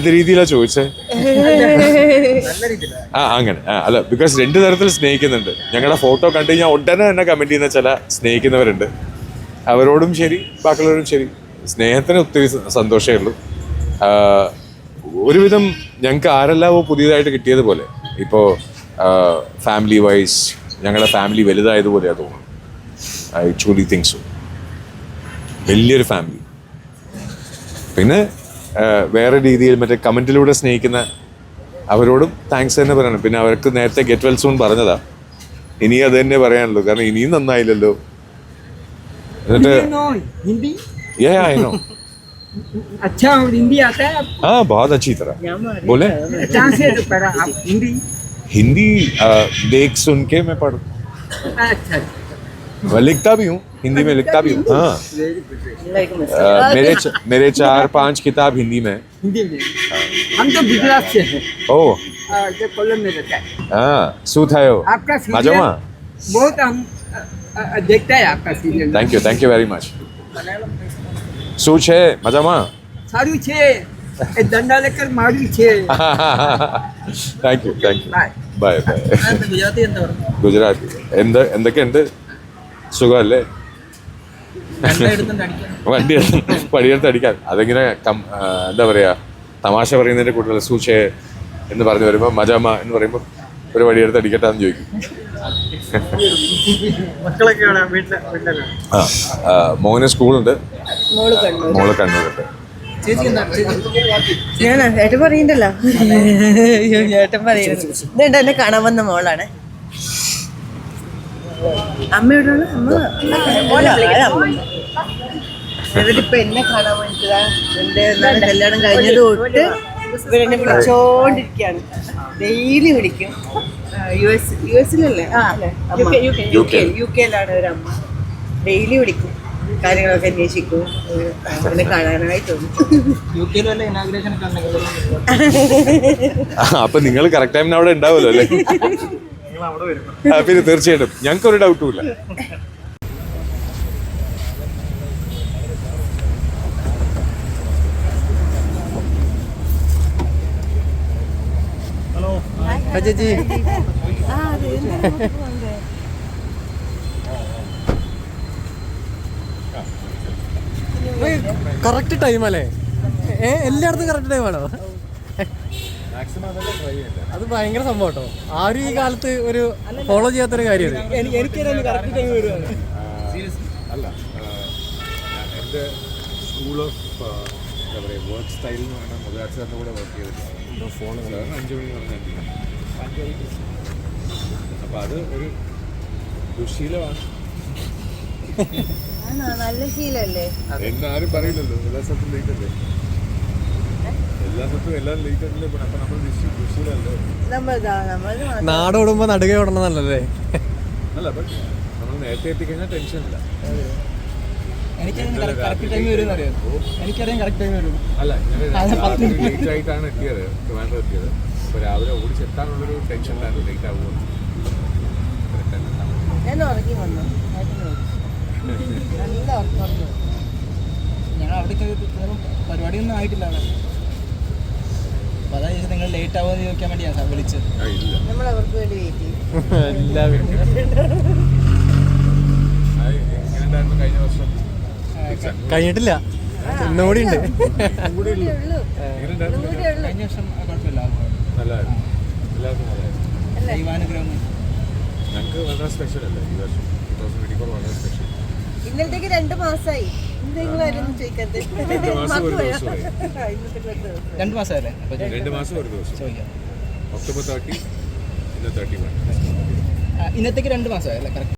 ഏത് രീതിയിലാണ് ചോദിച്ചത്? അങ്ങനെ അല്ല, ബിക്കോസ് രണ്ട് തരത്തിൽ സ്നേഹിക്കുന്നുണ്ട്. ഞങ്ങളുടെ ഫോട്ടോ കണ്ടു കഴിഞ്ഞാൽ ഉടനെ തന്നെ കമന്റ് ചെയ്യുന്ന ചില സ്നേഹിക്കുന്നവരുണ്ട്. അവരോടും ശരി, ബാക്കിയുള്ളവരും ശരി, സ്നേഹത്തിന് ഒത്തിരി സന്തോഷമേ ഉള്ളൂ. ഒരുവിധം ഞങ്ങൾക്ക് ആരെല്ലാമോ പുതിയതായിട്ട് കിട്ടിയതുപോലെ ഇപ്പോൾ ഫാമിലി വൈസ് ഞങ്ങളുടെ ഫാമിലി വലുതായതുപോലെയാണ് തോന്നുന്നു. I truly think so. വലിയൊരു ഫാമിലി. പിന്നെ വേറെ രീതിയിൽ മറ്റേ കമൻറ്റിലൂടെ സ്നേഹിക്കുന്ന അവരോടും താങ്ക്സ് തന്നെ പറയണം. പിന്നെ അവർക്ക് നേരത്തെ ഗെറ്റ് വെൽ സൂൺ പറഞ്ഞതാ, ഇനി അത് തന്നെ പറയാനുള്ളൂ. കാരണം ഇനിയും നന്നായില്ലല്ലോ. എന്നിട്ട് अच्छा हिंदी आता है? हाँ, बहुत अच्छी तरह बोले। हिंदी देख सुन के मैं पढ़, मैं लिखता भी हूँ, हिंदी में लिखता भी हूँ. हाँ, मेरे 4-5 किताब हिंदी में. हम तो गुजरात से हैं. ओह, कोलम में रहता है. हाँ, શું થયો? आपका सीरियल बहुत हम देखता है आपका serial. Thank you very much. શું છે? મજામાં? સારું છે. એ દંડા લેકર માર્યું છે. Thank you by. ഗുജറാത്തി എന്തൊക്കെയുണ്ട്? സുഖമല്ലേ? പടിയെടുത്ത് അടിക്കാൻ അതെങ്ങനെ എന്താ പറയുക, തമാശ പറയുന്നതിൻ്റെ കൂട്ടത്തിൽ സൂചേ എന്ന് പറഞ്ഞു വരുമ്പോൾ മജാമ എന്ന് പറയുമ്പോൾ ഒരു വടിയെടുത്ത് അടിക്കട്ടാന്ന് ചോദിക്കും. മോന് സ്കൂളുണ്ട്, മോള് കണ്ണൂരുണ്ട്. ഏട്ടൻ പറയണ്ടല്ലോ, ഏട്ടൻ പറയുന്നത് ഇതെന്താ എന്നെ കാണാൻ വന്ന മോളാണ്. അമ്മയോടാണ് ഇവരിപ്പോ എന്നെ കാണാൻ വേണ്ടിട്ടാ. എന്റെ കല്യാണം കഴിഞ്ഞത് തൊട്ട് ഇവരെന്നെ വിളിച്ചോണ്ടിരിക്കുകയാണ്. ഡെയിലി വിളിക്കും. യുഎസിലല്ലേ? യുകെയിലാണ് ഒരമ്മ. ഡെയിലി വിളിക്കും, കാര്യങ്ങളൊക്കെ അന്വേഷിക്കും. അങ്ങനെ കാണാനായിട്ടൊന്നും. അപ്പൊ നിങ്ങൾ കറക്റ്റ് ടൈമിന് അവിടെ ഉണ്ടാവുമല്ലോ അല്ലേ? പിന്നെ തീർച്ചയായിട്ടും ഞങ്ങൾക്കൊരു ഡൗട്ടും ഇല്ല. ചേച്ചി കറക്റ്റ് ടൈമല്ലേ? എല്ലായിടത്തും കറക്റ്റ് ടൈമാണോ? അത് ഭയങ്കര സംഭവം കേട്ടോ. ആരും ഈ കാലത്ത് ഒരു ഫോളോ ചെയ്യാത്തൊരു കാര്യം. അല്ല, എൻ്റെ സ്കൂൾ ഓഫ് എന്താ പറയുക വർക്ക് സ്റ്റൈൽ എന്ന് പറഞ്ഞാൽ മുതലാഴ്ച സാറിൻ്റെ കൂടെ വർക്ക് ചെയ്തിട്ടുണ്ട്. ഫോൺ 5 മണി പറഞ്ഞിട്ടുണ്ട്. അപ്പം അത് ഒരു ദുശീലമാണ്. നല്ല ശീലല്ലേ? എന്നാരും പറയില്ലല്ലോ, എല്ലാ സ്ഥലത്തും ലേറ്റ് അല്ലേ? എല്ലാ സ്ഥലത്തും എല്ലാം ലേറ്റ് അല്ലേ? അപ്പം നമ്മൾ ദുശീലല്ലേ? നാടോടുമ്പോ നടുകെ ഓടണമെന്നല്ലേ? അല്ല, ബട്ട് നമ്മൾ നേരത്തെ എത്തിക്കഴിഞ്ഞാൽ ടെൻഷൻ ഇല്ല. എനിക്കറിയാം കറക്റ്റ് ടൈം വരും. അല്ല, ലേറ്റ് ആയിട്ടാണ് എത്തിയത്, ട്രിവാൻഡ്രം എത്തിയത്. അപ്പോൾ രാവിലെ ഓടിച്ചെത്താനുള്ളൊരു ടെൻഷനിലായിരുന്നു ലേറ്റ് ആകുമോ. ഞാൻ ഉറങ്ങി വന്നു. നല്ല ഉറക്കം. ഞങ്ങൾ അവിടേക്ക് പരിപാടിയൊന്നും ആയിട്ടില്ല അവിടെ. അപ്പോൾ അതാ ചോദിച്ചത്, നിങ്ങൾ ലേറ്റ് ആവുമെന്ന് ചോദിക്കാൻ വേണ്ടിയാണ് വിളിച്ചത്. നമ്മൾ അവർക്ക് വേണ്ടി വെയിറ്റ് ചെയ്യും. കഴിഞ്ഞ വർഷം കഴിഞ്ഞിട്ടില്ല, ഒന്നുകൂടി ഉണ്ട്. ഒന്നുകൂടിയേ ഉള്ളൂ. കഴിഞ്ഞ വർഷം കുഴപ്പമില്ല, നല്ലതായിരുന്നു. എല്ലാവർക്കും നല്ലതായിരുന്നു. ദൈവാനുഗ്രഹം ഞങ്ങൾക്ക് വളരെ സ്പെഷ്യൽ അല്ലേ ഈ വർഷം? 2024 വളരെ സ്പെഷ്യൽ. ഇന്നലത്തേക്ക് 2 മാസമായി. എന്തെങ്കിലും ചോദിക്കാത്ത 2 മാസമല്ലേ? 2 മാസം ഒരു ദിവസം. ചോദിക്കാം. ഒക്ടോബർ 30, ഇന്ന് 31. ഇന്നത്തേക്ക് 2 മാസമല്ലേ? കറക്റ്റ്.